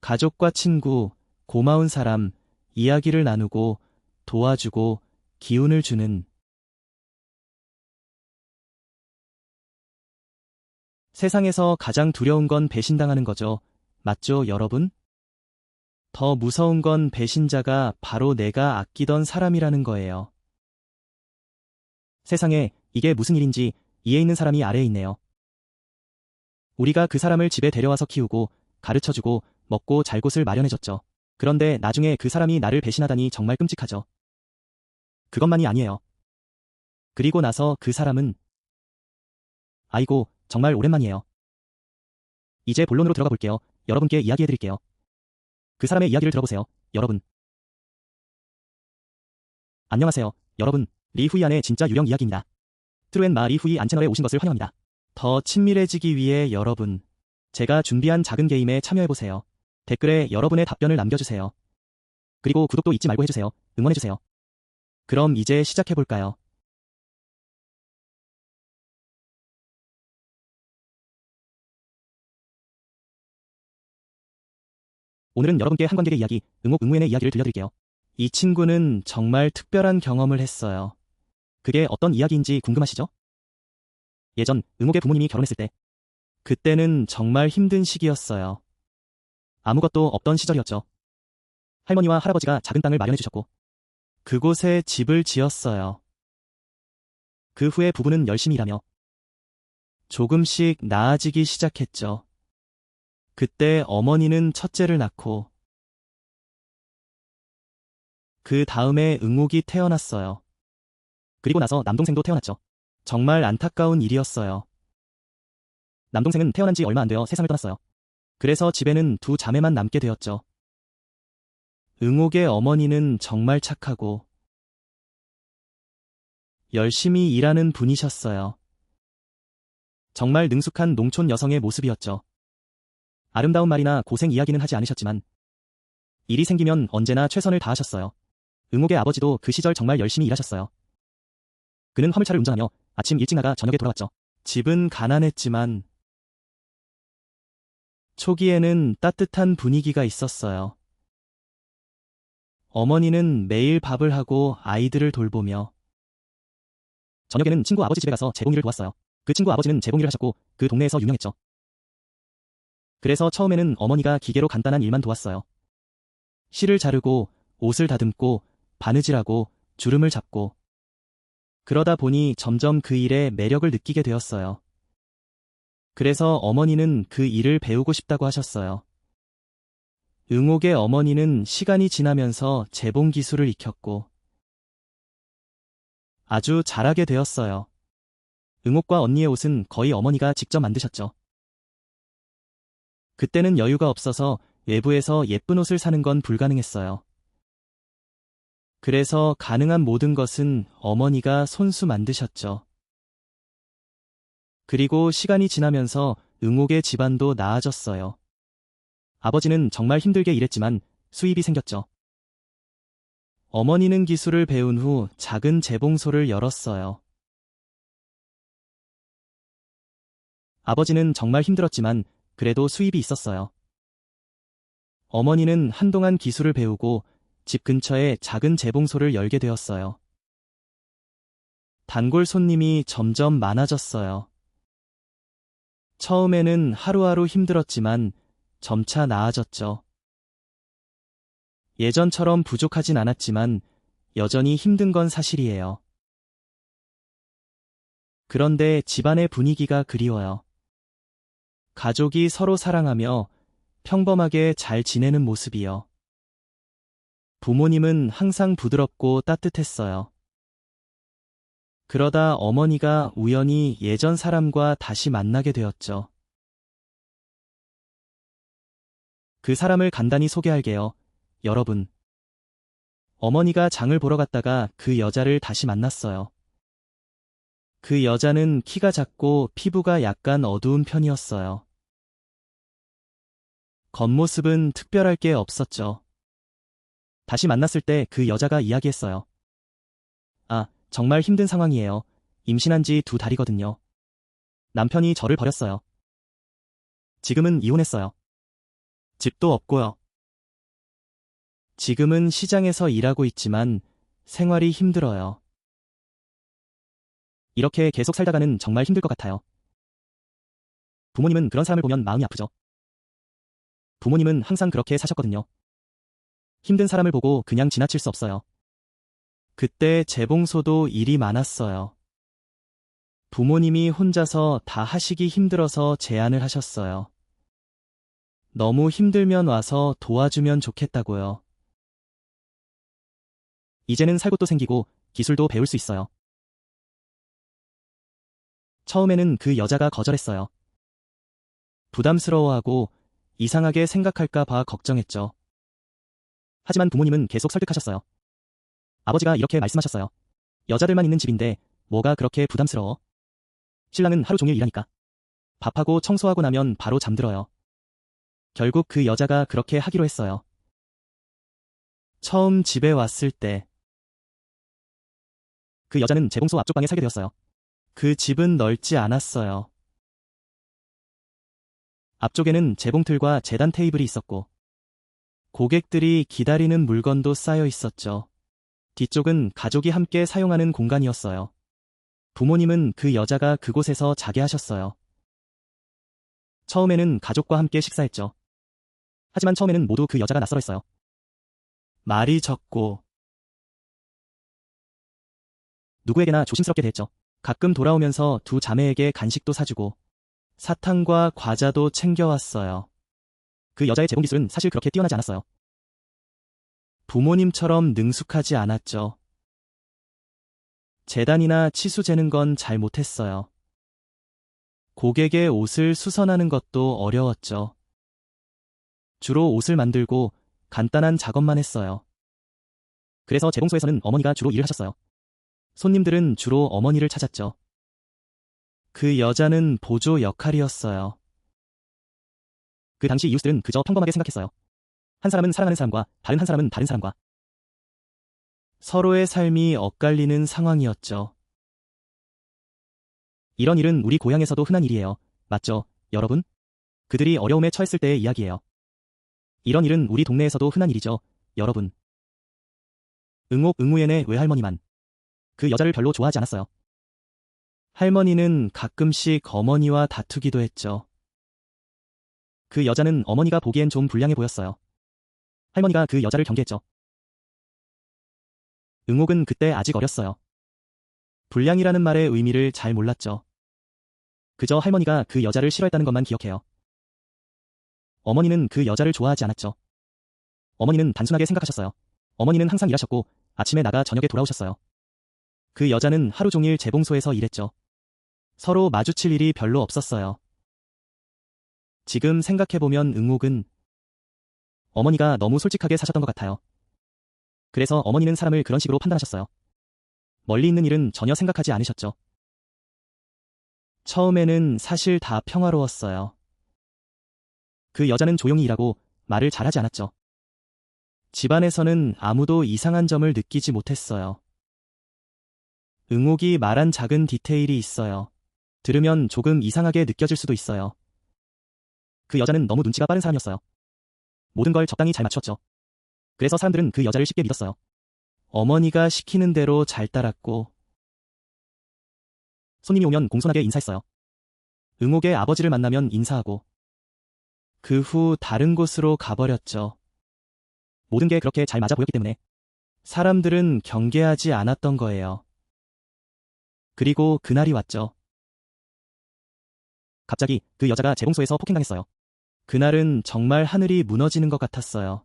가족과 친구, 고마운 사람, 이야기를 나누고 도와주고 기운을 주는 세상에서 가장 두려운 건 배신당하는 거죠. 맞죠, 여러분? 더 무서운 건 배신자가 바로 내가 아끼던 사람이라는 거예요. 세상에 이게 무슨 일인지 이해 있는 사람이 아래에 있네요. 우리가 그 사람을 집에 데려와서 키우고 가르쳐주고 먹고 잘 곳을 마련해줬죠. 그런데 나중에 그 사람이 나를 배신하다니 정말 끔찍하죠. 그것만이 아니에요. 그리고 나서 그 사람은 아이고, 정말 오랜만이에요. 이제 본론으로 들어가 볼게요. 여러분께 이야기해드릴게요. 그 사람의 이야기를 들어보세요, 여러분. 안녕하세요, 여러분. 리후이안의 진짜 유령 이야기입니다. 트루앤마 리후이 안 채널에 오신 것을 환영합니다. 더 친밀해지기 위해 여러분, 제가 준비한 작은 게임에 참여해보세요. 댓글에 여러분의 답변을 남겨주세요. 그리고 구독도 잊지 말고 해주세요. 응원해주세요. 그럼 이제 시작해볼까요? 오늘은 여러분께 한 관객의 이야기, 응옥응무엔의 이야기를 들려드릴게요. 이 친구는 정말 특별한 경험을 했어요. 그게 어떤 이야기인지 궁금하시죠? 예전 응옥의 부모님이 결혼했을 때, 그때는 정말 힘든 시기였어요. 아무것도 없던 시절이었죠. 할머니와 할아버지가 작은 땅을 마련해 주셨고 그곳에 집을 지었어요. 그 후에 부부는 열심히 일하며 조금씩 나아지기 시작했죠. 그때 어머니는 첫째를 낳고 그 다음에 응옥이 태어났어요. 그리고 나서 남동생도 태어났죠. 정말 안타까운 일이었어요. 남동생은 태어난 지 얼마 안 되어 세상을 떠났어요. 그래서 집에는 두 자매만 남게 되었죠. 응옥의 어머니는 정말 착하고 열심히 일하는 분이셨어요. 정말 능숙한 농촌 여성의 모습이었죠. 아름다운 말이나 고생 이야기는 하지 않으셨지만 일이 생기면 언제나 최선을 다하셨어요. 응옥의 아버지도 그 시절 정말 열심히 일하셨어요. 그는 화물차를 운전하며 아침 일찍 나가 저녁에 돌아왔죠. 집은 가난했지만 초기에는 따뜻한 분위기가 있었어요. 어머니는 매일 밥을 하고 아이들을 돌보며 저녁에는 친구 아버지 집에 가서 재봉일을 도왔어요. 그 친구 아버지는 재봉일을 하셨고 그 동네에서 유명했죠. 그래서 처음에는 어머니가 기계로 간단한 일만 도왔어요. 실을 자르고 옷을 다듬고 바느질하고 주름을 잡고 그러다 보니 점점 그 일에 매력을 느끼게 되었어요. 그래서 어머니는 그 일을 배우고 싶다고 하셨어요. 응옥의 어머니는 시간이 지나면서 재봉 기술을 익혔고 아주 잘하게 되었어요. 응옥과 언니의 옷은 거의 어머니가 직접 만드셨죠. 그때는 여유가 없어서 외부에서 예쁜 옷을 사는 건 불가능했어요. 그래서 가능한 모든 것은 어머니가 손수 만드셨죠. 그리고 시간이 지나면서 응옥의 집안도 나아졌어요. 아버지는 정말 힘들게 일했지만 수입이 생겼죠. 어머니는 기술을 배운 후 작은 재봉소를 열었어요. 아버지는 정말 힘들었지만 그래도 수입이 있었어요. 어머니는 한동안 기술을 배우고 집 근처에 작은 재봉소를 열게 되었어요. 단골 손님이 점점 많아졌어요. 처음에는 하루하루 힘들었지만 점차 나아졌죠. 예전처럼 부족하진 않았지만 여전히 힘든 건 사실이에요. 그런데 집안의 분위기가 그리워요. 가족이 서로 사랑하며 평범하게 잘 지내는 모습이요. 부모님은 항상 부드럽고 따뜻했어요. 그러다 어머니가 우연히 예전 사람과 다시 만나게 되었죠. 그 사람을 간단히 소개할게요. 여러분. 어머니가 장을 보러 갔다가 그 여자를 다시 만났어요. 그 여자는 키가 작고 피부가 약간 어두운 편이었어요. 겉모습은 특별할 게 없었죠. 다시 만났을 때 그 여자가 이야기했어요. 아, 정말 힘든 상황이에요. 임신한 지 2달이거든요. 남편이 저를 버렸어요. 지금은 이혼했어요. 집도 없고요. 지금은 시장에서 일하고 있지만 생활이 힘들어요. 이렇게 계속 살다가는 정말 힘들 것 같아요. 부모님은 그런 사람을 보면 마음이 아프죠. 부모님은 항상 그렇게 사셨거든요. 힘든 사람을 보고 그냥 지나칠 수 없어요. 그때 재봉소도 일이 많았어요. 부모님이 혼자서 다 하시기 힘들어서 제안을 하셨어요. 너무 힘들면 와서 도와주면 좋겠다고요. 이제는 살 곳도 생기고 기술도 배울 수 있어요. 처음에는 그 여자가 거절했어요. 부담스러워하고 이상하게 생각할까 봐 걱정했죠. 하지만 부모님은 계속 설득하셨어요. 아버지가 이렇게 말씀하셨어요. 여자들만 있는 집인데 뭐가 그렇게 부담스러워? 신랑은 하루 종일 일하니까. 밥하고 청소하고 나면 바로 잠들어요. 결국 그 여자가 그렇게 하기로 했어요. 처음 집에 왔을 때 그 여자는 재봉소 앞쪽 방에 살게 되었어요. 그 집은 넓지 않았어요. 앞쪽에는 재봉틀과 재단 테이블이 있었고 고객들이 기다리는 물건도 쌓여 있었죠. 뒤쪽은 가족이 함께 사용하는 공간이었어요. 부모님은 그 여자가 그곳에서 자게 하셨어요. 처음에는 가족과 함께 식사했죠. 하지만 처음에는 모두 그 여자가 낯설어했어요. 말이 적고 누구에게나 조심스럽게 대했죠. 가끔 돌아오면서 두 자매에게 간식도 사주고 사탕과 과자도 챙겨왔어요. 그 여자의 재봉 기술은 사실 그렇게 뛰어나지 않았어요. 부모님처럼 능숙하지 않았죠. 재단이나 치수 재는 건 잘 못했어요. 고객의 옷을 수선하는 것도 어려웠죠. 주로 옷을 만들고 간단한 작업만 했어요. 그래서 재봉소에서는 어머니가 주로 일을 하셨어요. 손님들은 주로 어머니를 찾았죠. 그 여자는 보조 역할이었어요. 그 당시 이웃들은 그저 평범하게 생각했어요. 한 사람은 사랑하는 사람과 다른 한 사람은 다른 사람과 서로의 삶이 엇갈리는 상황이었죠. 이런 일은 우리 고향에서도 흔한 일이에요. 맞죠, 여러분? 그들이 어려움에 처했을 때의 이야기예요. 이런 일은 우리 동네에서도 흔한 일이죠, 여러분. 응옥 응우엔의 외할머니만 그 여자를 별로 좋아하지 않았어요. 할머니는 가끔씩 어머니와 다투기도 했죠. 그 여자는 어머니가 보기엔 좀 불량해 보였어요. 할머니가 그 여자를 경계했죠. 응옥은 그때 아직 어렸어요. 불량이라는 말의 의미를 잘 몰랐죠. 그저 할머니가 그 여자를 싫어했다는 것만 기억해요. 어머니는 그 여자를 좋아하지 않았죠. 어머니는 단순하게 생각하셨어요. 어머니는 항상 일하셨고 아침에 나가 저녁에 돌아오셨어요. 그 여자는 하루 종일 재봉소에서 일했죠. 서로 마주칠 일이 별로 없었어요. 지금 생각해보면 응옥은 어머니가 너무 솔직하게 사셨던 것 같아요. 그래서 어머니는 사람을 그런 식으로 판단하셨어요. 멀리 있는 일은 전혀 생각하지 않으셨죠. 처음에는 사실 다 평화로웠어요. 그 여자는 조용히 일하고 말을 잘하지 않았죠. 집안에서는 아무도 이상한 점을 느끼지 못했어요. 응옥이 말한 작은 디테일이 있어요. 들으면 조금 이상하게 느껴질 수도 있어요. 그 여자는 너무 눈치가 빠른 사람이었어요. 모든 걸 적당히 잘 맞추었죠. 그래서 사람들은 그 여자를 쉽게 믿었어요. 어머니가 시키는 대로 잘 따랐고 손님이 오면 공손하게 인사했어요. 응옥의 아버지를 만나면 인사하고 그 후 다른 곳으로 가버렸죠. 모든 게 그렇게 잘 맞아 보였기 때문에 사람들은 경계하지 않았던 거예요. 그리고 그날이 왔죠. 갑자기 그 여자가 재봉소에서 폭행당했어요. 그날은 정말 하늘이 무너지는 것 같았어요.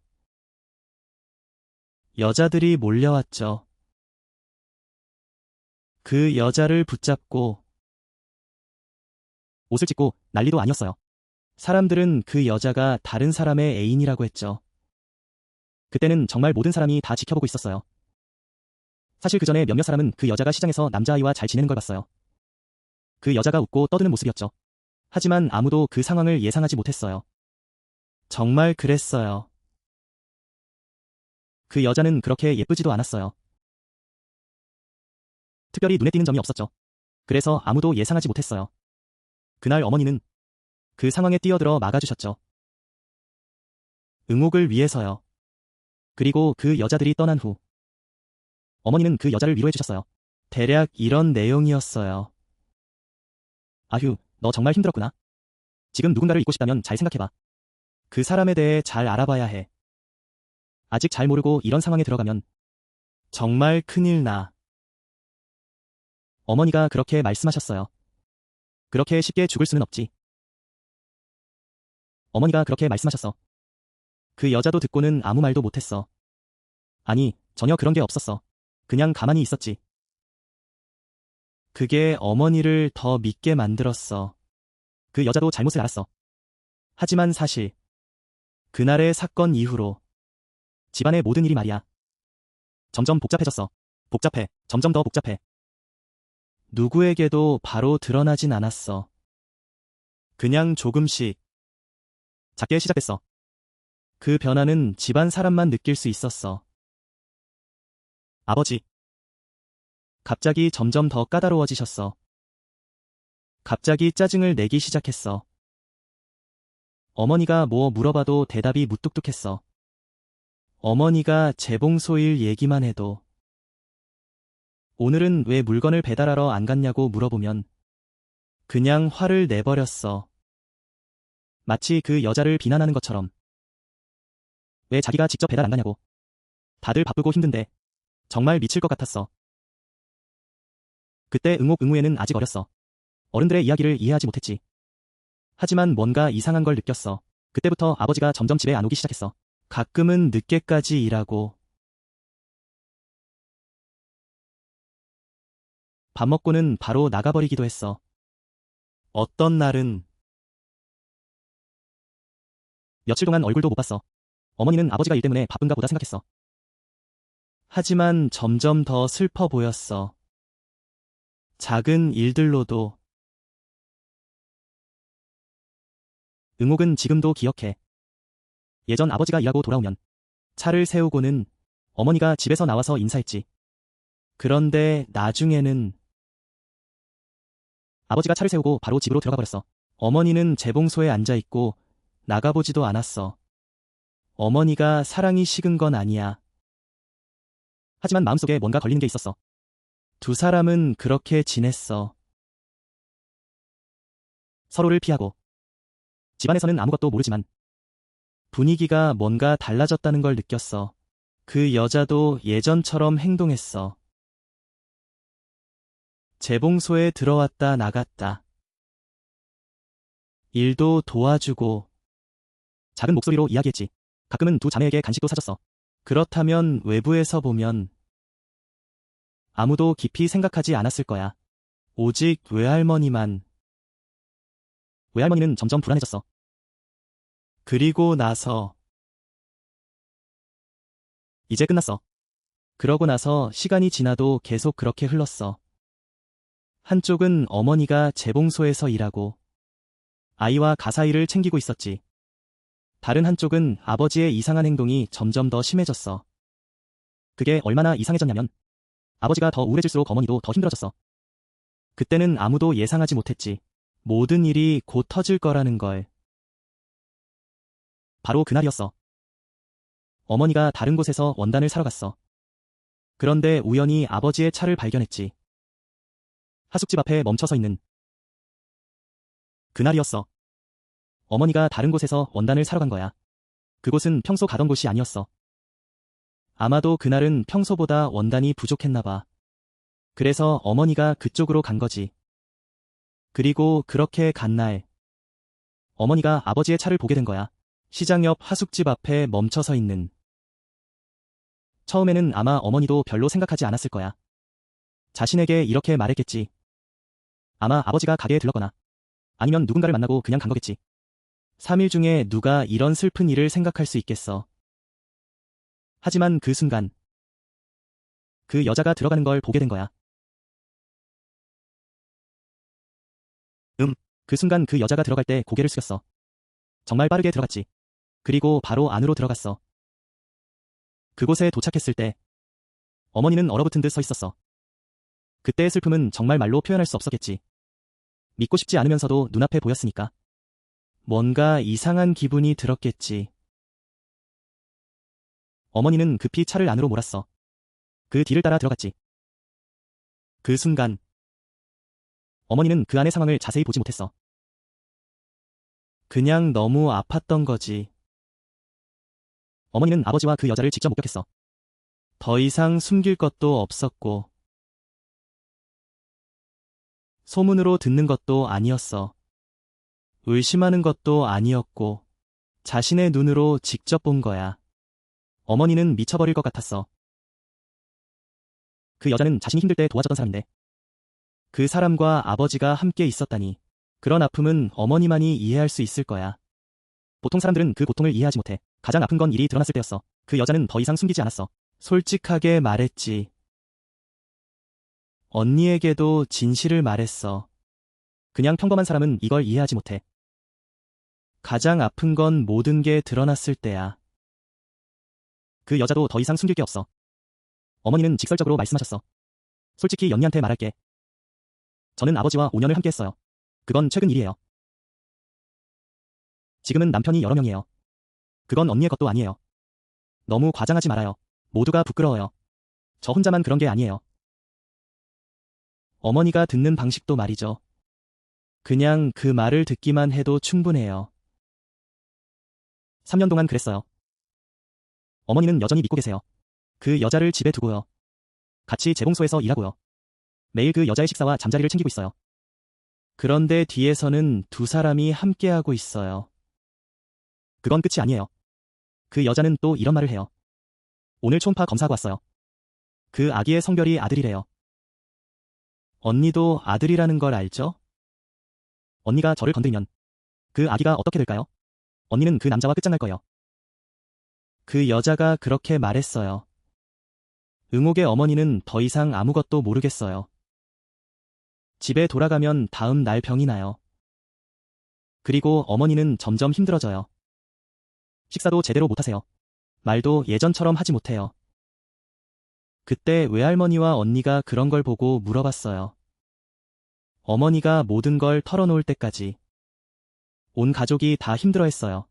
여자들이 몰려왔죠. 그 여자를 붙잡고 옷을 찢고 난리도 아니었어요. 사람들은 그 여자가 다른 사람의 애인이라고 했죠. 그때는 정말 모든 사람이 다 지켜보고 있었어요. 사실 그 전에 몇몇 사람은 그 여자가 시장에서 남자아이와 잘 지내는 걸 봤어요. 그 여자가 웃고 떠드는 모습이었죠. 하지만 아무도 그 상황을 예상하지 못했어요. 정말 그랬어요. 그 여자는 그렇게 예쁘지도 않았어요. 특별히 눈에 띄는 점이 없었죠. 그래서 아무도 예상하지 못했어요. 그날 어머니는 그 상황에 뛰어들어 막아주셨죠. 응옥을 위해서요. 그리고 그 여자들이 떠난 후 어머니는 그 여자를 위로해 주셨어요. 대략 이런 내용이었어요. 아휴, 너 정말 힘들었구나. 지금 누군가를 잊고 싶다면 잘 생각해봐. 그 사람에 대해 잘 알아봐야 해. 아직 잘 모르고 이런 상황에 들어가면 정말 큰일 나. 어머니가 그렇게 말씀하셨어요. 그렇게 쉽게 죽을 수는 없지. 어머니가 그렇게 말씀하셨어. 그 여자도 듣고는 아무 말도 못했어. 아니, 전혀 그런 게 없었어. 그냥 가만히 있었지. 그게 어머니를 더 믿게 만들었어. 그 여자도 잘못을 알았어. 하지만 사실 그날의 사건 이후로 집안의 모든 일이 말이야. 점점 복잡해졌어. 복잡해. 점점 더 복잡해. 누구에게도 바로 드러나진 않았어. 그냥 조금씩 작게 시작됐어. 그 변화는 집안 사람만 느낄 수 있었어. 아버지. 갑자기 점점 더 까다로워지셨어. 갑자기 짜증을 내기 시작했어. 어머니가 뭐 물어봐도 대답이 무뚝뚝했어. 어머니가 재봉소일 얘기만 해도 오늘은 왜 물건을 배달하러 안 갔냐고 물어보면 그냥 화를 내버렸어. 마치 그 여자를 비난하는 것처럼. 왜 자기가 직접 배달 안 가냐고. 다들 바쁘고 힘든데. 정말 미칠 것 같았어. 그때 응옥 응우에는 아직 어렸어. 어른들의 이야기를 이해하지 못했지. 하지만 뭔가 이상한 걸 느꼈어. 그때부터 아버지가 점점 집에 안 오기 시작했어. 가끔은 늦게까지 일하고 밥 먹고는 바로 나가버리기도 했어. 어떤 날은 며칠 동안 얼굴도 못 봤어. 어머니는 아버지가 일 때문에 바쁜가 보다 생각했어. 하지만 점점 더 슬퍼 보였어. 작은 일들로도. 응옥은 지금도 기억해. 예전 아버지가 일하고 돌아오면 차를 세우고는 어머니가 집에서 나와서 인사했지. 그런데 나중에는 아버지가 차를 세우고 바로 집으로 들어가 버렸어. 어머니는 재봉소에 앉아있고 나가보지도 않았어. 어머니가 사랑이 식은 건 아니야. 하지만 마음속에 뭔가 걸리는 게 있었어. 두 사람은 그렇게 지냈어. 서로를 피하고. 집안에서는 아무것도 모르지만 분위기가 뭔가 달라졌다는 걸 느꼈어. 그 여자도 예전처럼 행동했어. 재봉소에 들어왔다 나갔다. 일도 도와주고. 작은 목소리로 이야기했지. 가끔은 두 자매에게 간식도 사줬어. 그렇다면 외부에서 보면 아무도 깊이 생각하지 않았을 거야. 오직 외할머니만. 외할머니는 점점 불안해졌어. 그리고 나서 이제 끝났어. 그러고 나서 시간이 지나도 계속 그렇게 흘렀어. 한쪽은 어머니가 재봉소에서 일하고 아이와 가사일을 챙기고 있었지. 다른 한쪽은 아버지의 이상한 행동이 점점 더 심해졌어. 그게 얼마나 이상해졌냐면 아버지가 더 우울해질수록 어머니도 더 힘들어졌어. 그때는 아무도 예상하지 못했지. 모든 일이 곧 터질 거라는 걸. 바로 그날이었어. 어머니가 다른 곳에서 원단을 사러 갔어. 그런데 우연히 아버지의 차를 발견했지. 하숙집 앞에 멈춰서 있는. 그날이었어. 어머니가 다른 곳에서 원단을 사러 간 거야. 그곳은 평소 가던 곳이 아니었어. 아마도 그날은 평소보다 원단이 부족했나 봐. 그래서 어머니가 그쪽으로 간 거지. 그리고 그렇게 간 날, 어머니가 아버지의 차를 보게 된 거야. 시장 옆 하숙집 앞에 멈춰서 있는. 처음에는 아마 어머니도 별로 생각하지 않았을 거야. 자신에게 이렇게 말했겠지. 아마 아버지가 가게에 들렀거나 아니면 누군가를 만나고 그냥 간 거겠지. 3일 중에 누가 이런 슬픈 일을 생각할 수 있겠어. 하지만 그 순간 그 여자가 들어가는 걸 보게 된 거야. 그 순간 그 여자가 들어갈 때 고개를 숙였어. 정말 빠르게 들어갔지. 그리고 바로 안으로 들어갔어. 그곳에 도착했을 때 어머니는 얼어붙은 듯 서 있었어. 그때의 슬픔은 정말 말로 표현할 수 없었겠지. 믿고 싶지 않으면서도 눈앞에 보였으니까. 뭔가 이상한 기분이 들었겠지. 어머니는 급히 차를 안으로 몰았어. 그 뒤를 따라 들어갔지. 그 순간 어머니는 그 안의 상황을 자세히 보지 못했어. 그냥 너무 아팠던 거지. 어머니는 아버지와 그 여자를 직접 목격했어. 더 이상 숨길 것도 없었고 소문으로 듣는 것도 아니었어. 의심하는 것도 아니었고 자신의 눈으로 직접 본 거야. 어머니는 미쳐버릴 것 같았어. 그 여자는 자신이 힘들 때 도와줬던 사람인데 그 사람과 아버지가 함께 있었다니. 그런 아픔은 어머니만이 이해할 수 있을 거야. 보통 사람들은 그 고통을 이해하지 못해. 가장 아픈 건 일이 드러났을 때였어. 그 여자는 더 이상 숨기지 않았어. 솔직하게 말했지. 언니에게도 진실을 말했어. 그냥 평범한 사람은 이걸 이해하지 못해. 가장 아픈 건 모든 게 드러났을 때야. 그 여자도 더 이상 숨길 게 없어. 어머니는 직설적으로 말씀하셨어. 솔직히 언니한테 말할게. 저는 아버지와 5년을 함께 했어요. 그건 최근 일이에요. 지금은 남편이 여러 명이에요. 그건 언니의 것도 아니에요. 너무 과장하지 말아요. 모두가 부끄러워요. 저 혼자만 그런 게 아니에요. 어머니가 듣는 방식도 말이죠. 그냥 그 말을 듣기만 해도 충분해요. 3년 동안 그랬어요. 어머니는 여전히 믿고 계세요. 그 여자를 집에 두고요. 같이 재봉소에서 일하고요. 매일 그 여자의 식사와 잠자리를 챙기고 있어요. 그런데 뒤에서는 두 사람이 함께하고 있어요. 그건 끝이 아니에요. 그 여자는 또 이런 말을 해요. 오늘 초음파 검사하고 왔어요. 그 아기의 성별이 아들이래요. 언니도 아들이라는 걸 알죠? 언니가 저를 건들면 그 아기가 어떻게 될까요? 언니는 그 남자와 끝장날 거예요. 그 여자가 그렇게 말했어요. 응옥의 어머니는 더 이상 아무것도 모르겠어요. 집에 돌아가면 다음 날 병이 나요. 그리고 어머니는 점점 힘들어져요. 식사도 제대로 못하세요. 말도 예전처럼 하지 못해요. 그때 외할머니와 언니가 그런 걸 보고 물어봤어요. 어머니가 모든 걸 털어놓을 때까지. 온 가족이 다 힘들어했어요.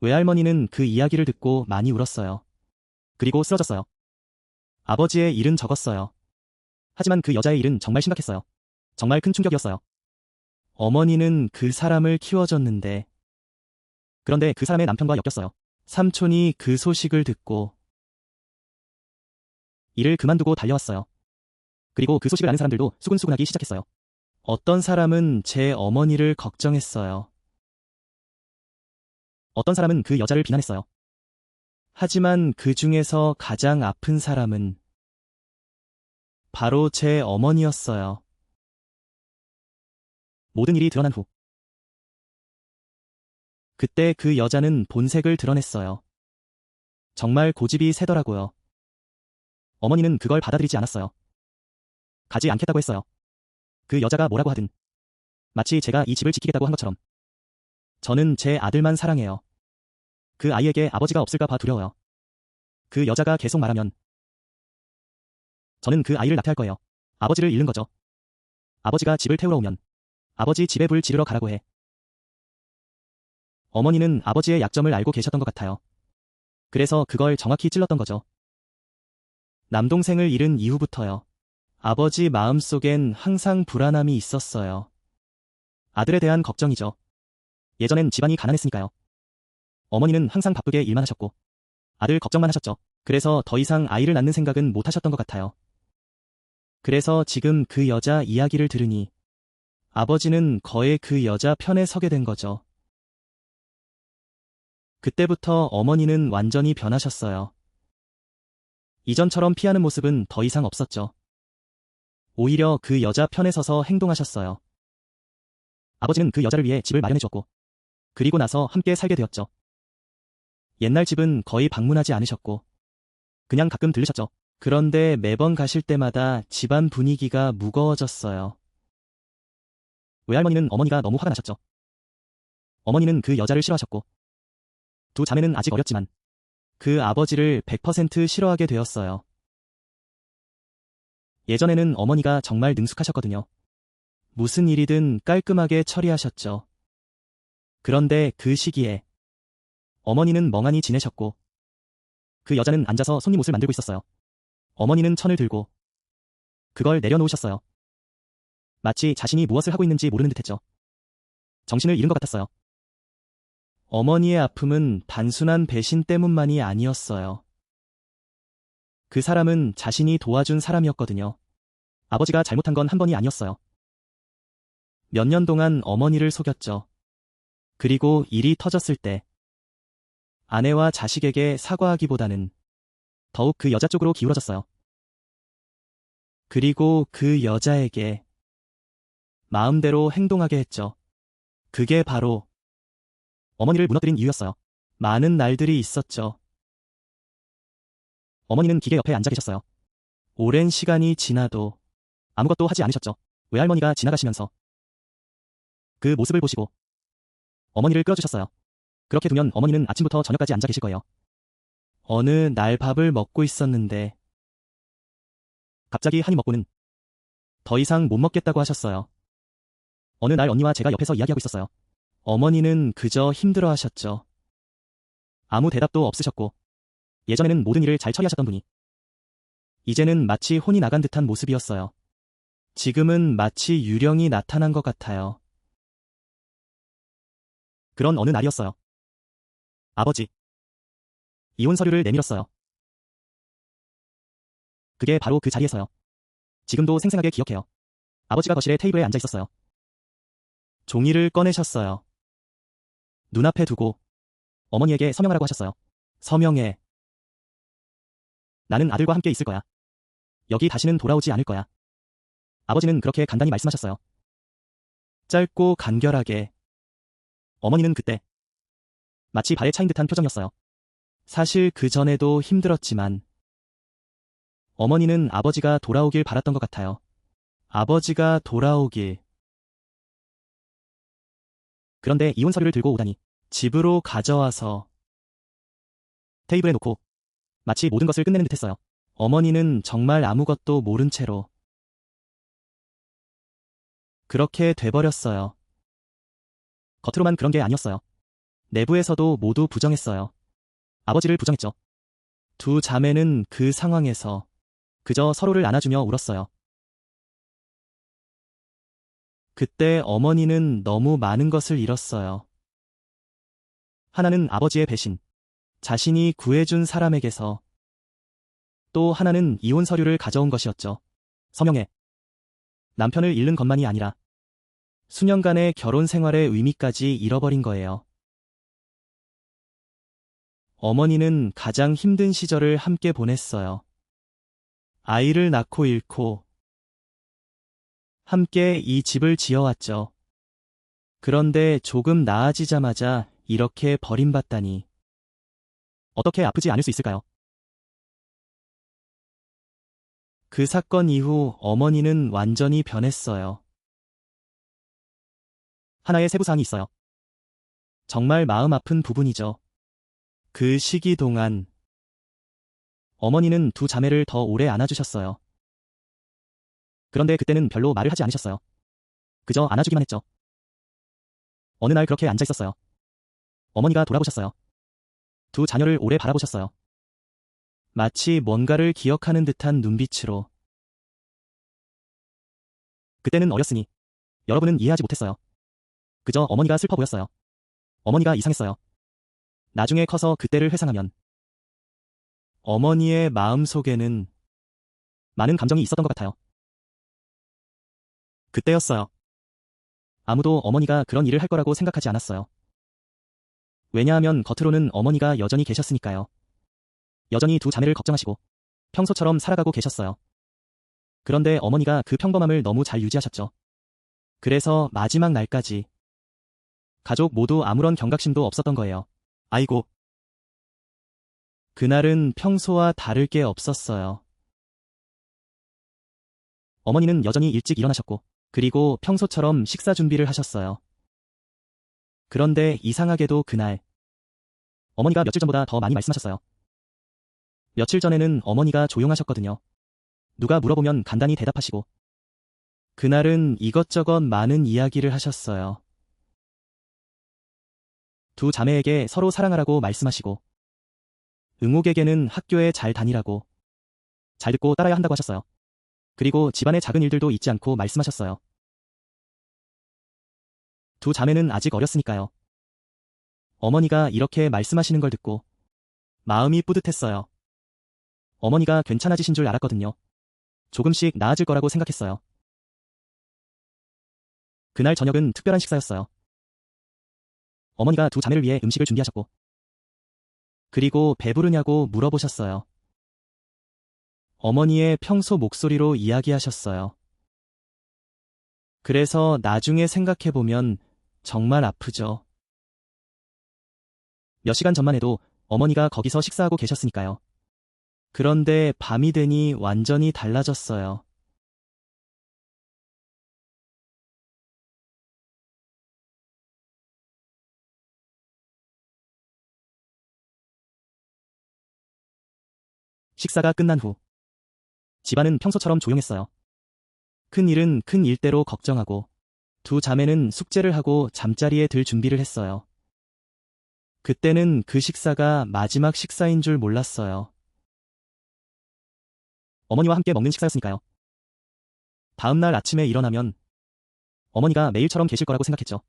외할머니는 그 이야기를 듣고 많이 울었어요. 그리고 쓰러졌어요. 아버지의 일은 적었어요. 하지만 그 여자의 일은 정말 심각했어요. 정말 큰 충격이었어요. 어머니는 그 사람을 키워줬는데 그런데 그 사람의 남편과 엮였어요. 삼촌이 그 소식을 듣고 일을 그만두고 달려왔어요. 그리고 그 소식을 아는 사람들도 수근수근하기 시작했어요. 어떤 사람은 제 어머니를 걱정했어요. 어떤 사람은 그 여자를 비난했어요. 하지만 그 중에서 가장 아픈 사람은 바로 제 어머니였어요. 모든 일이 드러난 후 그때 그 여자는 본색을 드러냈어요. 정말 고집이 세더라고요. 어머니는 그걸 받아들이지 않았어요. 가지 않겠다고 했어요. 그 여자가 뭐라고 하든 마치 제가 이 집을 지키겠다고 한 것처럼. 저는 제 아들만 사랑해요. 그 아이에게 아버지가 없을까 봐 두려워요. 그 여자가 계속 말하면 저는 그 아이를 낙태할 거예요. 아버지를 잃는 거죠. 아버지가 집을 태우러 오면 아버지 집에 불 지르러 가라고 해. 어머니는 아버지의 약점을 알고 계셨던 것 같아요. 그래서 그걸 정확히 찔렀던 거죠. 남동생을 잃은 이후부터요. 아버지 마음속엔 항상 불안함이 있었어요. 아들에 대한 걱정이죠. 예전엔 집안이 가난했으니까요. 어머니는 항상 바쁘게 일만 하셨고 아들 걱정만 하셨죠. 그래서 더 이상 아이를 낳는 생각은 못 하셨던 것 같아요. 그래서 지금 그 여자 이야기를 들으니 아버지는 거의 그 여자 편에 서게 된 거죠. 그때부터 어머니는 완전히 변하셨어요. 이전처럼 피하는 모습은 더 이상 없었죠. 오히려 그 여자 편에 서서 행동하셨어요. 아버지는 그 여자를 위해 집을 마련해 주었고 그리고 나서 함께 살게 되었죠. 옛날 집은 거의 방문하지 않으셨고 그냥 가끔 들르셨죠. 그런데 매번 가실 때마다 집안 분위기가 무거워졌어요. 외할머니는 어머니가 너무 화가 나셨죠. 어머니는 그 여자를 싫어하셨고 두 자매는 아직 어렸지만 그 아버지를 100% 싫어하게 되었어요. 예전에는 어머니가 정말 능숙하셨거든요. 무슨 일이든 깔끔하게 처리하셨죠. 그런데 그 시기에 어머니는 멍하니 지내셨고 그 여자는 앉아서 손님 옷을 만들고 있었어요. 어머니는 천을 들고 그걸 내려놓으셨어요. 마치 자신이 무엇을 하고 있는지 모르는 듯했죠. 정신을 잃은 것 같았어요. 어머니의 아픔은 단순한 배신 때문만이 아니었어요. 그 사람은 자신이 도와준 사람이었거든요. 아버지가 잘못한 건 한 번이 아니었어요. 몇 년 동안 어머니를 속였죠. 그리고 일이 터졌을 때 아내와 자식에게 사과하기보다는 더욱 그 여자 쪽으로 기울어졌어요. 그리고 그 여자에게 마음대로 행동하게 했죠. 그게 바로 어머니를 무너뜨린 이유였어요. 많은 날들이 있었죠. 어머니는 기계 옆에 앉아 계셨어요. 오랜 시간이 지나도 아무것도 하지 않으셨죠. 외할머니가 지나가시면서 그 모습을 보시고 어머니를 끌어주셨어요. 그렇게 두면 어머니는 아침부터 저녁까지 앉아 계실 거예요. 어느 날 밥을 먹고 있었는데 갑자기 한 입 먹고는 더 이상 못 먹겠다고 하셨어요. 어느 날 언니와 제가 옆에서 이야기하고 있었어요. 어머니는 그저 힘들어 하셨죠. 아무 대답도 없으셨고 예전에는 모든 일을 잘 처리하셨던 분이 이제는 마치 혼이 나간 듯한 모습이었어요. 지금은 마치 유령이 나타난 것 같아요. 그런 어느 날이었어요. 아버지. 이혼 서류를 내밀었어요. 그게 바로 그 자리에서요. 지금도 생생하게 기억해요. 아버지가 거실에 테이블에 앉아 있었어요. 종이를 꺼내셨어요. 눈앞에 두고 어머니에게 서명하라고 하셨어요. 서명해. 나는 아들과 함께 있을 거야. 여기 다시는 돌아오지 않을 거야. 아버지는 그렇게 간단히 말씀하셨어요. 짧고 간결하게. 어머니는 그때 마치 발에 차인 듯한 표정이었어요. 사실 그 전에도 힘들었지만 어머니는 아버지가 돌아오길 바랐던 것 같아요. 아버지가 돌아오길. 그런데 이혼 서류를 들고 오다니 집으로 가져와서 테이블에 놓고 마치 모든 것을 끝내는 듯했어요. 어머니는 정말 아무것도 모른 채로 그렇게 돼버렸어요. 겉으로만 그런 게 아니었어요. 내부에서도 모두 부정했어요. 아버지를 부정했죠. 두 자매는 그 상황에서 그저 서로를 안아주며 울었어요. 그때 어머니는 너무 많은 것을 잃었어요. 하나는 아버지의 배신, 자신이 구해준 사람에게서, 또 하나는 이혼 서류를 가져온 것이었죠. 서명해. 남편을 잃는 것만이 아니라 수년간의 결혼 생활의 의미까지 잃어버린 거예요. 어머니는 가장 힘든 시절을 함께 보냈어요. 아이를 낳고 잃고 함께 이 집을 지어왔죠. 그런데 조금 나아지자마자 이렇게 버림받다니. 어떻게 아프지 않을 수 있을까요? 그 사건 이후 어머니는 완전히 변했어요. 하나의 세부사항이 있어요. 정말 마음 아픈 부분이죠. 그 시기 동안 어머니는 두 자매를 더 오래 안아주셨어요. 그런데 그때는 별로 말을 하지 않으셨어요. 그저 안아주기만 했죠. 어느 날 그렇게 앉아 있었어요. 어머니가 돌아보셨어요. 두 자녀를 오래 바라보셨어요. 마치 뭔가를 기억하는 듯한 눈빛으로. 그때는 어렸으니 여러분은 이해하지 못했어요. 그저 어머니가 슬퍼 보였어요. 어머니가 이상했어요. 나중에 커서 그때를 회상하면 어머니의 마음속에는 많은 감정이 있었던 것 같아요. 그때였어요. 아무도 어머니가 그런 일을 할 거라고 생각하지 않았어요. 왜냐하면 겉으로는 어머니가 여전히 계셨으니까요. 여전히 두 자매를 걱정하시고 평소처럼 살아가고 계셨어요. 그런데 어머니가 그 평범함을 너무 잘 유지하셨죠. 그래서 마지막 날까지 가족 모두 아무런 경각심도 없었던 거예요. 아이고. 그날은 평소와 다를 게 없었어요. 어머니는 여전히 일찍 일어나셨고, 그리고 평소처럼 식사 준비를 하셨어요. 그런데 이상하게도 그날 어머니가 며칠 전보다 더 많이 말씀하셨어요. 며칠 전에는 어머니가 조용하셨거든요. 누가 물어보면 간단히 대답하시고, 그날은 이것저것 많은 이야기를 하셨어요. 두 자매에게 서로 사랑하라고 말씀하시고, 응옥에게는 학교에 잘 다니라고, 잘 듣고 따라야 한다고 하셨어요. 그리고 집안의 작은 일들도 잊지 않고 말씀하셨어요. 두 자매는 아직 어렸으니까요. 어머니가 이렇게 말씀하시는 걸 듣고 마음이 뿌듯했어요. 어머니가 괜찮아지신 줄 알았거든요. 조금씩 나아질 거라고 생각했어요. 그날 저녁은 특별한 식사였어요. 어머니가 두 자매를 위해 음식을 준비하셨고, 그리고 배부르냐고 물어보셨어요. 어머니의 평소 목소리로 이야기하셨어요. 그래서 나중에 생각해보면 정말 아프죠. 몇 시간 전만 해도 어머니가 거기서 식사하고 계셨으니까요. 그런데 밤이 되니 완전히 달라졌어요. 식사가 끝난 후 집안은 평소처럼 조용했어요. 큰 일은 큰 일대로 걱정하고 두 자매는 숙제를 하고 잠자리에 들 준비를 했어요. 그때는 그 식사가 마지막 식사인 줄 몰랐어요. 어머니와 함께 먹는 식사였으니까요. 다음날 아침에 일어나면 어머니가 매일처럼 계실 거라고 생각했죠.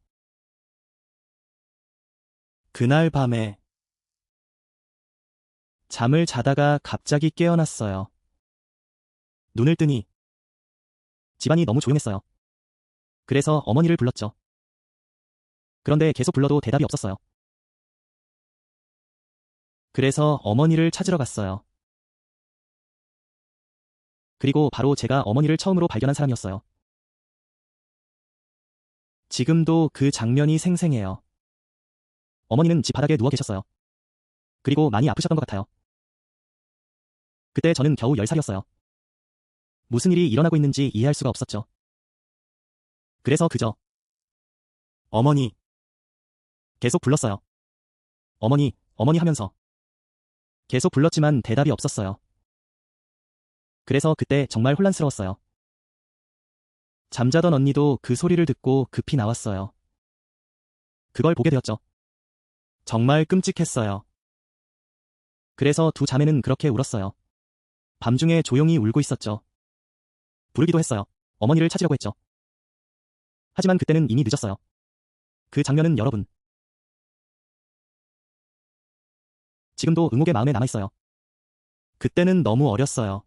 그날 밤에 잠을 자다가 갑자기 깨어났어요. 눈을 뜨니 집안이 너무 조용했어요. 그래서 어머니를 불렀죠. 그런데 계속 불러도 대답이 없었어요. 그래서 어머니를 찾으러 갔어요. 그리고 바로 제가 어머니를 처음으로 발견한 사람이었어요. 지금도 그 장면이 생생해요. 어머니는 집 바닥에 누워 계셨어요. 그리고 많이 아프셨던 것 같아요. 그때 저는 겨우 10살이었어요. 무슨 일이 일어나고 있는지 이해할 수가 없었죠. 그래서 그저 어머니 계속 불렀어요. 어머니, 어머니 하면서 계속 불렀지만 대답이 없었어요. 그래서 그때 정말 혼란스러웠어요. 잠자던 언니도 그 소리를 듣고 급히 나왔어요. 그걸 보게 되었죠. 정말 끔찍했어요. 그래서 두 자매는 그렇게 울었어요. 밤중에 조용히 울고 있었죠. 부르기도 했어요. 어머니를 찾으려고 했죠. 하지만 그때는 이미 늦었어요. 그 장면은 여러분, 지금도 응옥의 마음에 남아있어요. 그때는 너무 어렸어요.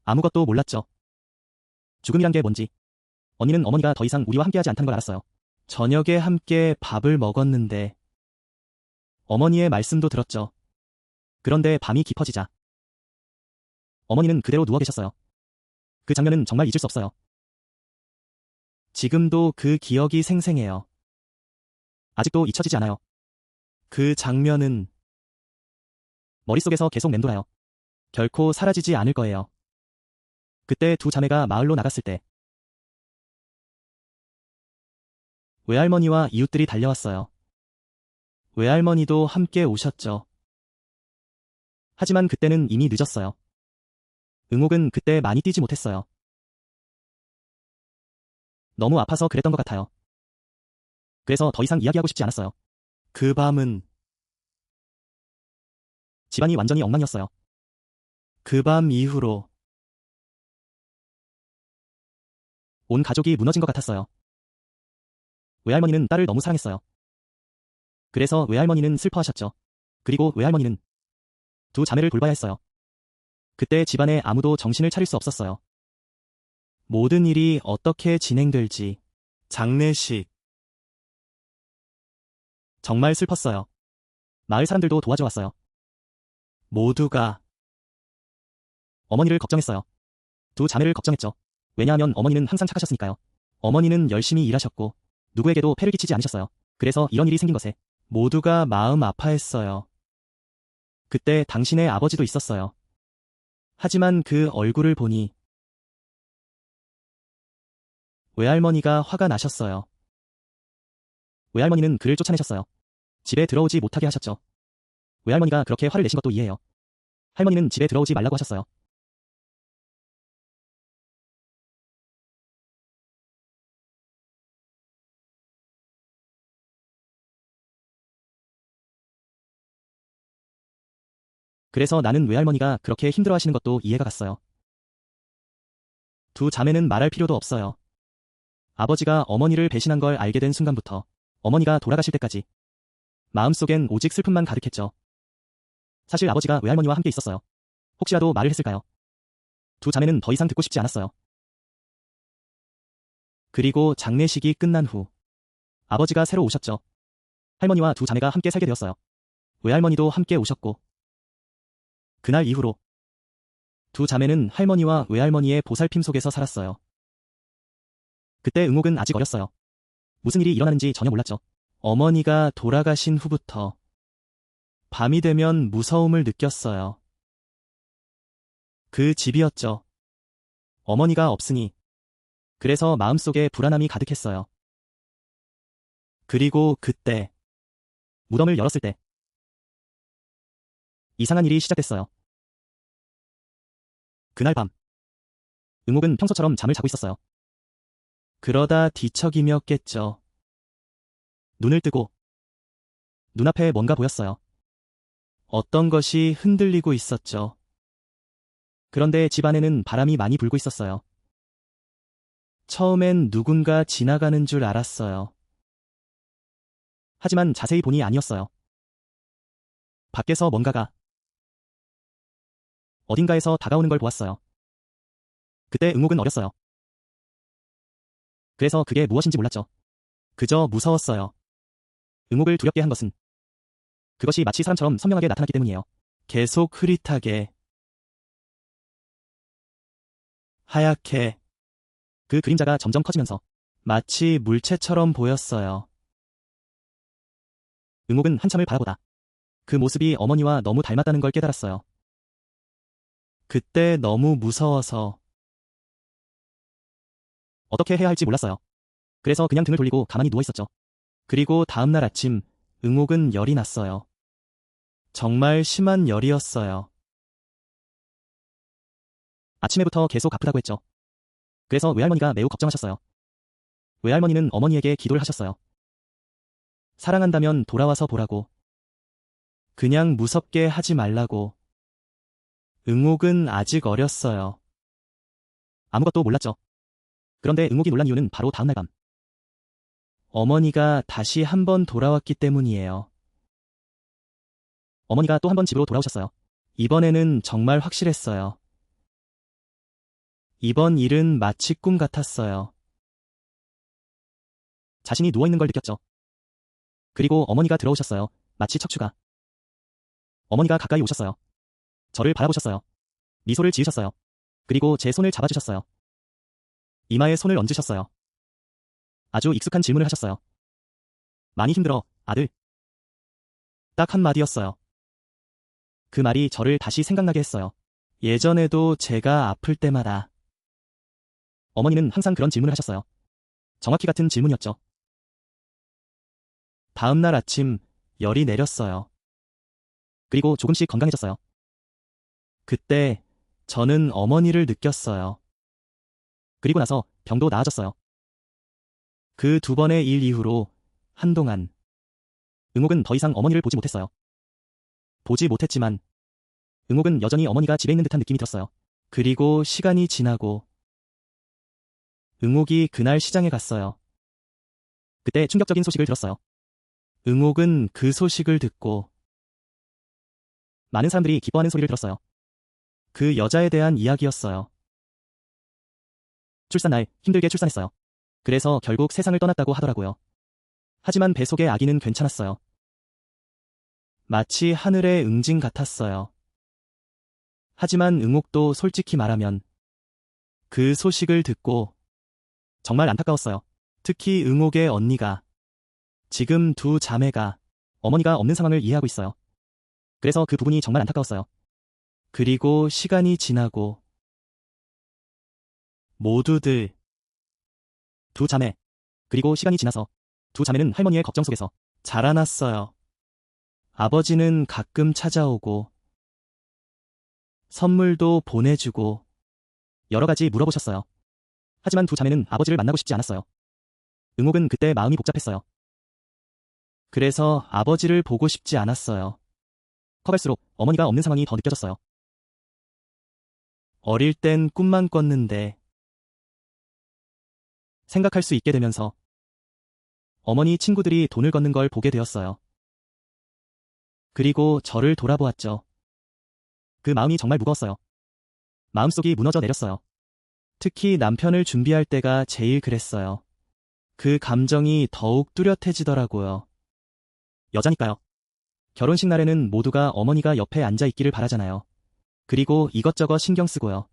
아무것도 몰랐죠. 죽음이란 게 뭔지. 언니는 어머니가 더 이상 우리와 함께하지 않다는 걸 알았어요. 저녁에 함께 밥을 먹었는데 어머니의 말씀도 들었죠. 그런데 밤이 깊어지자 어머니는 그대로 누워 계셨어요. 그 장면은 정말 잊을 수 없어요. 지금도 그 기억이 생생해요. 아직도 잊혀지지 않아요. 그 장면은 머릿속에서 계속 맴돌아요. 결코 사라지지 않을 거예요. 그때 두 자매가 마을로 나갔을 때 외할머니와 이웃들이 달려왔어요. 외할머니도 함께 오셨죠. 하지만 그때는 이미 늦었어요. 응옥은 그때 많이 뛰지 못했어요. 너무 아파서 그랬던 것 같아요. 그래서 더 이상 이야기하고 싶지 않았어요. 그 밤은 집안이 완전히 엉망이었어요. 그 밤 이후로 온 가족이 무너진 것 같았어요. 외할머니는 딸을 너무 사랑했어요. 그래서 외할머니는 슬퍼하셨죠. 그리고 외할머니는 두 자매를 돌봐야 했어요. 그때 집안에 아무도 정신을 차릴 수 없었어요. 모든 일이 어떻게 진행될지. 장례식. 정말 슬펐어요. 마을 사람들도 도와줘 왔어요. 모두가 어머니를 걱정했어요. 두 자매를 걱정했죠. 왜냐하면 어머니는 항상 착하셨으니까요. 어머니는 열심히 일하셨고 누구에게도 폐를 끼치지 않으셨어요. 그래서 이런 일이 생긴 것에 모두가 마음 아파했어요. 그때 당신의 아버지도 있었어요. 하지만 그 얼굴을 보니 외할머니가 화가 나셨어요. 외할머니는 그를 쫓아내셨어요. 집에 들어오지 못하게 하셨죠. 외할머니가 그렇게 화를 내신 것도 이해해요. 할머니는 집에 들어오지 말라고 하셨어요. 그래서 나는 외할머니가 그렇게 힘들어하시는 것도 이해가 갔어요. 두 자매는 말할 필요도 없어요. 아버지가 어머니를 배신한 걸 알게 된 순간부터 어머니가 돌아가실 때까지 마음속엔 오직 슬픔만 가득했죠. 사실 아버지가 외할머니와 함께 있었어요. 혹시라도 말을 했을까요? 두 자매는 더 이상 듣고 싶지 않았어요. 그리고 장례식이 끝난 후 아버지가 새로 오셨죠. 할머니와 두 자매가 함께 살게 되었어요. 외할머니도 함께 오셨고 그날 이후로 두 자매는 할머니와 외할머니의 보살핌 속에서 살았어요. 그때 응옥은 아직 어렸어요. 무슨 일이 일어나는지 전혀 몰랐죠. 어머니가 돌아가신 후부터 밤이 되면 무서움을 느꼈어요. 그 집이었죠. 어머니가 없으니 그래서 마음속에 불안함이 가득했어요. 그리고 그때 무덤을 열었을 때 이상한 일이 시작됐어요. 그날 밤 응옥은 평소처럼 잠을 자고 있었어요. 그러다 뒤척이며 깼죠. 눈을 뜨고 눈앞에 뭔가 보였어요. 어떤 것이 흔들리고 있었죠. 그런데 집 안에는 바람이 많이 불고 있었어요. 처음엔 누군가 지나가는 줄 알았어요. 하지만 자세히 보니 아니었어요. 밖에서 뭔가가 어딘가에서 다가오는 걸 보았어요. 그때 응옥은 어렸어요. 그래서 그게 무엇인지 몰랐죠. 그저 무서웠어요. 응옥을 두렵게 한 것은 그것이 마치 사람처럼 선명하게 나타났기 때문이에요. 계속 흐릿하게, 하얗게 그 그림자가 점점 커지면서 마치 물체처럼 보였어요. 응옥은 한참을 바라보다 그 모습이 어머니와 너무 닮았다는 걸 깨달았어요. 그때 너무 무서워서 어떻게 해야 할지 몰랐어요. 그래서 그냥 등을 돌리고 가만히 누워 있었죠. 그리고 다음날 아침 응옥은 열이 났어요. 정말 심한 열이었어요. 아침에부터 계속 아프다고 했죠. 그래서 외할머니가 매우 걱정하셨어요. 외할머니는 어머니에게 기도를 하셨어요. 사랑한다면 돌아와서 보라고. 그냥 무섭게 하지 말라고. 응옥은 아직 어렸어요. 아무것도 몰랐죠. 그런데 응옥이 놀란 이유는 바로 다음날 밤. 어머니가 다시 한 번 돌아왔기 때문이에요. 어머니가 또 한 번 집으로 돌아오셨어요. 이번에는 정말 확실했어요. 이번 일은 마치 꿈 같았어요. 자신이 누워있는 걸 느꼈죠. 그리고 어머니가 들어오셨어요. 마치 척추가. 어머니가 가까이 오셨어요. 저를 바라보셨어요. 미소를 지으셨어요. 그리고 제 손을 잡아주셨어요. 이마에 손을 얹으셨어요. 아주 익숙한 질문을 하셨어요. 많이 힘들어, 아들? 딱 한마디였어요. 그 말이 저를 다시 생각나게 했어요. 예전에도 제가 아플 때마다 어머니는 항상 그런 질문을 하셨어요. 정확히 같은 질문이었죠. 다음날 아침 열이 내렸어요. 그리고 조금씩 건강해졌어요. 그때 저는 어머니를 느꼈어요. 그리고 나서 병도 나아졌어요. 그 두 번의 일 이후로 한동안 응옥은 더 이상 어머니를 보지 못했어요. 보지 못했지만 응옥은 여전히 어머니가 집에 있는 듯한 느낌이 들었어요. 그리고 시간이 지나고 응옥이 그날 시장에 갔어요. 그때 충격적인 소식을 들었어요. 응옥은 그 소식을 듣고 많은 사람들이 기뻐하는 소리를 들었어요. 그 여자에 대한 이야기였어요. 출산날 힘들게 출산했어요. 그래서 결국 세상을 떠났다고 하더라고요. 하지만 뱃속의 아기는 괜찮았어요. 마치 하늘의 응징 같았어요. 하지만 응옥도 솔직히 말하면 그 소식을 듣고 정말 안타까웠어요. 특히 응옥의 언니가 지금 두 자매가 어머니가 없는 상황을 이해하고 있어요. 그래서 그 부분이 정말 안타까웠어요. 그리고 시간이 지나고 모두들 두 자매 그리고 시간이 지나서 두 자매는 할머니의 걱정 속에서 자라났어요. 아버지는 가끔 찾아오고 선물도 보내주고 여러 가지 물어보셨어요. 하지만 두 자매는 아버지를 만나고 싶지 않았어요. 응옥은 그때 마음이 복잡했어요. 그래서 아버지를 보고 싶지 않았어요. 커갈수록 어머니가 없는 상황이 더 느껴졌어요. 어릴 땐 꿈만 꿨는데 생각할 수 있게 되면서 어머니 친구들이 돈을 걷는 걸 보게 되었어요. 그리고 저를 돌아보았죠. 그 마음이 정말 무거웠어요. 마음속이 무너져 내렸어요. 특히 남편을 준비할 때가 제일 그랬어요. 그 감정이 더욱 뚜렷해지더라고요. 여자니까요. 결혼식 날에는 모두가 어머니가 옆에 앉아 있기를 바라잖아요. 그리고 이것저것 신경 쓰고요.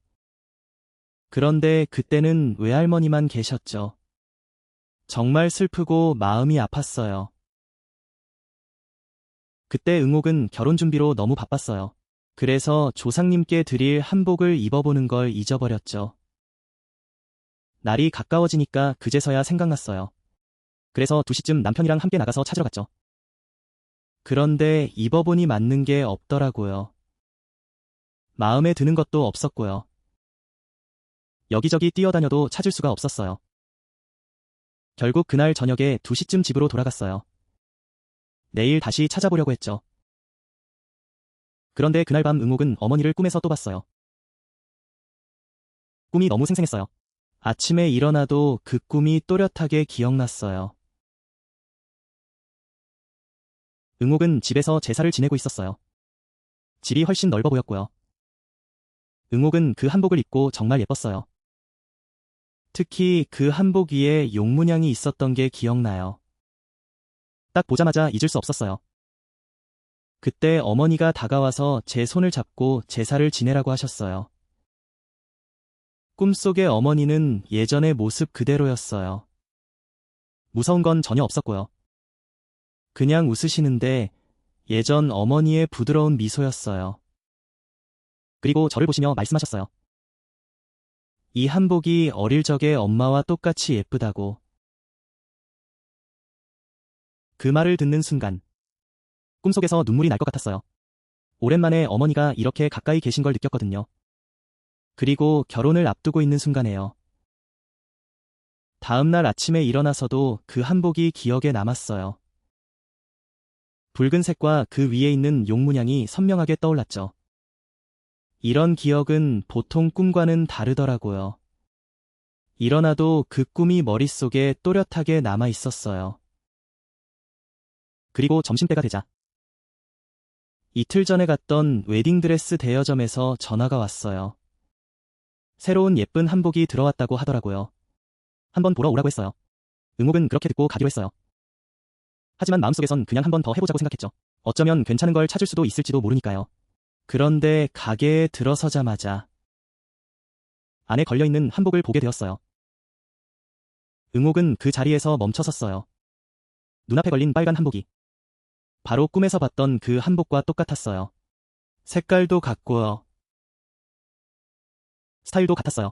그런데 그때는 외할머니만 계셨죠. 정말 슬프고 마음이 아팠어요. 그때 응옥은 결혼 준비로 너무 바빴어요. 그래서 조상님께 드릴 한복을 입어보는 걸 잊어버렸죠. 날이 가까워지니까 그제서야 생각났어요. 그래서 2시쯤 남편이랑 함께 나가서 찾으러 갔죠. 그런데 입어보니 맞는 게 없더라고요. 마음에 드는 것도 없었고요. 여기저기 뛰어다녀도 찾을 수가 없었어요. 결국 그날 저녁에 2시쯤 집으로 돌아갔어요. 내일 다시 찾아보려고 했죠. 그런데 그날 밤 응옥은 어머니를 꿈에서 또 봤어요. 꿈이 너무 생생했어요. 아침에 일어나도 그 꿈이 또렷하게 기억났어요. 응옥은 집에서 제사를 지내고 있었어요. 집이 훨씬 넓어 보였고요. 응옥은 그 한복을 입고 정말 예뻤어요. 특히 그 한복 위에 용문양이 있었던 게 기억나요. 딱 보자마자 잊을 수 없었어요. 그때 어머니가 다가와서 제 손을 잡고 제사를 지내라고 하셨어요. 꿈속의 어머니는 예전의 모습 그대로였어요. 무서운 건 전혀 없었고요. 그냥 웃으시는데 예전 어머니의 부드러운 미소였어요. 그리고 저를 보시며 말씀하셨어요. 이 한복이 어릴 적의 엄마와 똑같이 예쁘다고. 그 말을 듣는 순간 꿈속에서 눈물이 날 것 같았어요. 오랜만에 어머니가 이렇게 가까이 계신 걸 느꼈거든요. 그리고 결혼을 앞두고 있는 순간에요. 다음 날 아침에 일어나서도 그 한복이 기억에 남았어요. 붉은색과 그 위에 있는 용문양이 선명하게 떠올랐죠. 이런 기억은 보통 꿈과는 다르더라고요. 일어나도 그 꿈이 머릿속에 또렷하게 남아 있었어요. 그리고 점심때가 되자 이틀 전에 갔던 웨딩드레스 대여점에서 전화가 왔어요. 새로운 예쁜 한복이 들어왔다고 하더라고요. 한번 보러 오라고 했어요. 응옥은 그렇게 듣고 가기로 했어요. 하지만 마음속에선 그냥 한번 더 해보자고 생각했죠. 어쩌면 괜찮은 걸 찾을 수도 있을지도 모르니까요. 그런데 가게에 들어서자마자 안에 걸려있는 한복을 보게 되었어요. 응옥은 그 자리에서 멈춰섰어요. 눈앞에 걸린 빨간 한복이 바로 꿈에서 봤던 그 한복과 똑같았어요. 색깔도 같고요. 스타일도 같았어요.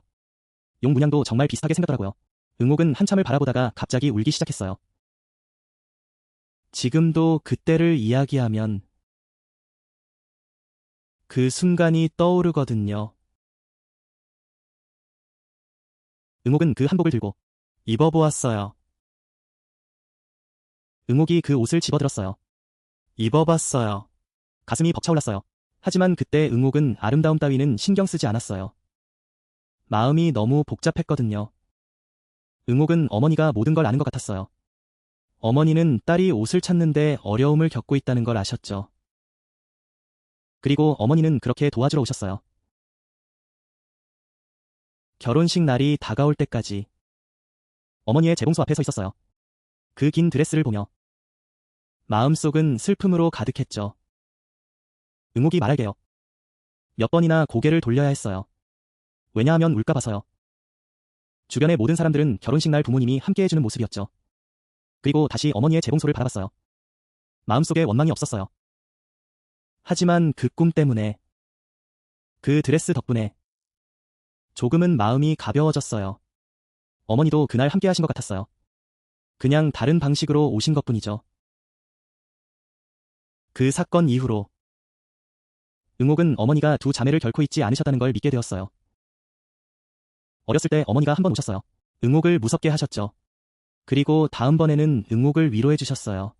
용 문양도 정말 비슷하게 생겼더라고요. 응옥은 한참을 바라보다가 갑자기 울기 시작했어요. 지금도 그때를 이야기하면 그 순간이 떠오르거든요. 응옥은 그 한복을 들고 입어보았어요. 응옥이 그 옷을 집어들었어요. 입어봤어요. 가슴이 벅차올랐어요. 하지만 그때 응옥은 아름다움 따위는 신경 쓰지 않았어요. 마음이 너무 복잡했거든요. 응옥은 어머니가 모든 걸 아는 것 같았어요. 어머니는 딸이 옷을 찾는데 어려움을 겪고 있다는 걸 아셨죠. 그리고 어머니는 그렇게 도와주러 오셨어요. 결혼식 날이 다가올 때까지 어머니의 재봉소 앞에 서 있었어요. 그 긴 드레스를 보며 마음속은 슬픔으로 가득했죠. 응옥이 말할게요. 몇 번이나 고개를 돌려야 했어요. 왜냐하면 울까 봐서요. 주변의 모든 사람들은 결혼식 날 부모님이 함께해주는 모습이었죠. 그리고 다시 어머니의 재봉소를 바라봤어요. 마음속에 원망이 없었어요. 하지만 그 꿈 때문에, 그 드레스 덕분에 조금은 마음이 가벼워졌어요. 어머니도 그날 함께 하신 것 같았어요. 그냥 다른 방식으로 오신 것뿐이죠. 그 사건 이후로 응옥은 어머니가 두 자매를 결코 잊지 않으셨다는 걸 믿게 되었어요. 어렸을 때 어머니가 한 번 오셨어요. 응옥을 무섭게 하셨죠. 그리고 다음번에는 응옥을 위로해 주셨어요.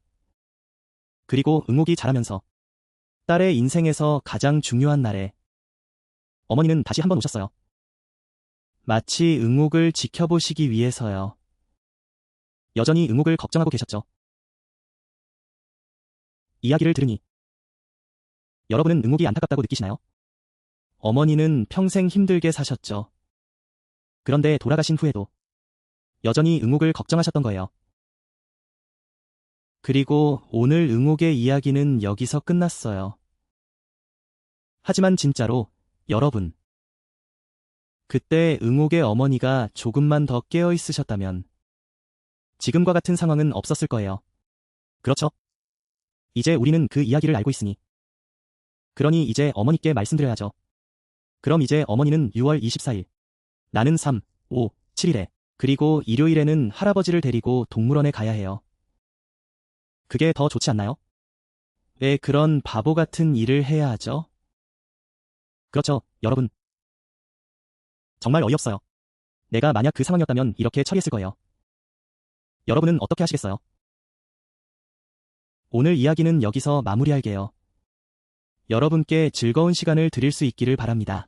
그리고 응옥이 자라면서 딸의 인생에서 가장 중요한 날에 어머니는 다시 한번 오셨어요. 마치 응옥을 지켜보시기 위해서요. 여전히 응옥을 걱정하고 계셨죠. 이야기를 들으니 여러분은 응옥이 안타깝다고 느끼시나요? 어머니는 평생 힘들게 사셨죠. 그런데 돌아가신 후에도 여전히 응옥을 걱정하셨던 거예요. 그리고 오늘 응옥의 이야기는 여기서 끝났어요. 하지만 진짜로 여러분, 그때 응옥의 어머니가 조금만 더 깨어 있으셨다면 지금과 같은 상황은 없었을 거예요. 그렇죠? 이제 우리는 그 이야기를 알고 있으니. 그러니 이제 어머니께 말씀드려야죠. 그럼 이제 어머니는 6월 24일, 나는 3, 5, 7일에, 그리고 일요일에는 할아버지를 데리고 동물원에 가야 해요. 그게 더 좋지 않나요? 왜 그런 바보 같은 일을 해야 하죠? 그렇죠, 여러분. 정말 어이없어요. 내가 만약 그 상황이었다면 이렇게 처리했을 거예요. 여러분은 어떻게 하시겠어요? 오늘 이야기는 여기서 마무리할게요. 여러분께 즐거운 시간을 드릴 수 있기를 바랍니다.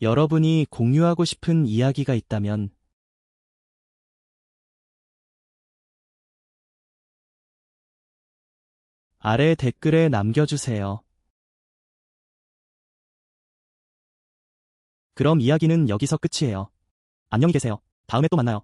여러분이 공유하고 싶은 이야기가 있다면 아래 댓글에 남겨주세요. 그럼 이야기는 여기서 끝이에요. 안녕히 계세요. 다음에 또 만나요.